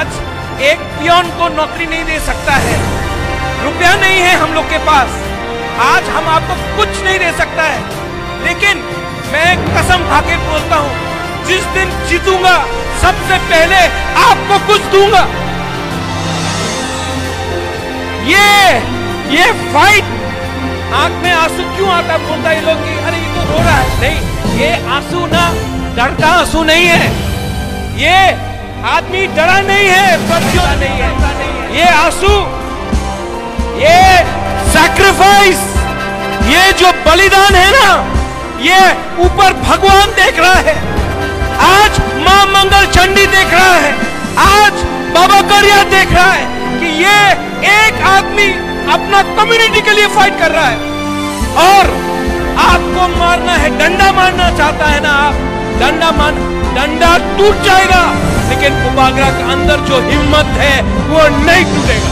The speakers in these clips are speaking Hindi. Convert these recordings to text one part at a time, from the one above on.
आज एक पियोन को नौकरी नहीं दे सकता है। रुपया नहीं है हम लोग के पास, आज हम आपको कुछ नहीं दे सकता है, लेकिन मैं कसम खा के बोलता हूं, जिस दिन जीतूंगा सबसे पहले आपको कुछ दूंगा। ये फाइट, आंख में आंसू क्यों आता बोलता है ये लोग कि अरे ये तो रो रहा है। नहीं, ये आंसू ना डर का आंसू नहीं है, ये आदमी डरा नहीं है, बच्चों नहीं है, ये आंसू, ये सैक्रिफाइस, ये जो बलिदान है ना, ये ऊपर भगवान देख रहा है, आज मां मंगल चंडी देख रहा है, आज बाबा करिया देख रहा है कि ये एक आदमी अपना कम्युनिटी के लिए फाइट कर रहा है। और आपको मारना है, डंडा मारना चाहता है ना आप, डंडा टूट जाएगा, लेकिन बुबागरा के अंदर जो हिम्मत है वो नहीं टूटेगा।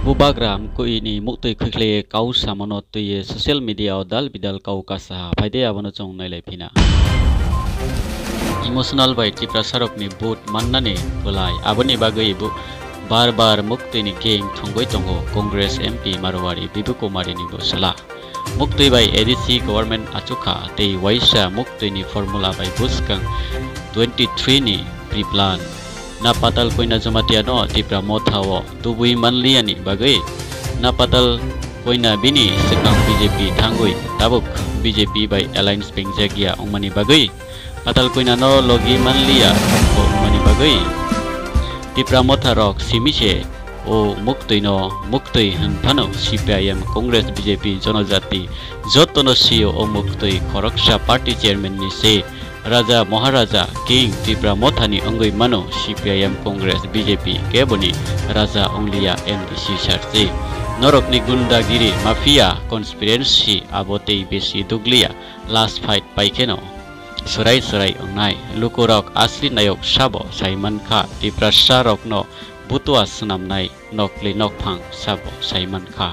बुबागरा हमको इनी मुक्तोय खखले काउ सामनो तो ये सोशल मीडिया दाल बिदाल काउ कासा फायदे आबनो चों नायलाय फिना इमोशनल बाय टिप्रा सारकनि बुट माननानै बोलाय आबोनि बागै बार बार मुक्तोयनि गें थंगै दंगो कांग्रेस एमपी मारवाड़ी बिबु कुमारीनि बसला मुक्तोय बाय एडीसी गवर्नमेंट आचुखा तै वाइसा मुक्तोयनि फर्मुला बाय बुसकं 23 नि प्रिप्लान ना पाताल कोइना जमातिया न टिप्रा मोथाओ दुबुई मानलियानि बागै ना पाताल कोइना बिनि सिकां बीजेपी थांगुई ताबुक बीजेपी बाय अलायंस बेंजागिया उमनि बागै पाताल कोइना न लगी मानलिया को उमनि बागै टिप्रा मोथा रक सिमिसे ओ मुक्तोय हनफानो सीपीआईएम कांग्रेस बीजेपी जनजाति जतनो सीओ ओ मुक्तोय खरकसा पार्टी चेयरमैन नि से राजा महाराजा किंग टिप्रा मोथानी अंगई मानो सीपीआईएम कांग्रेस बीजेपी केबोनी राजा अंगलिया एमडीसी सारसे नरकनी गुंडागिरी माफिया कन्स्पिरेंसी आबोते बेसी दुगलिया लास्ट फाइट पाइकेनो सराय अंगनाय लुकोरक आसली नायक साबो साइमन खा टिप्रा शारक न बुतुआ सुनामनाय नकली नकफां साबो साइमन खा।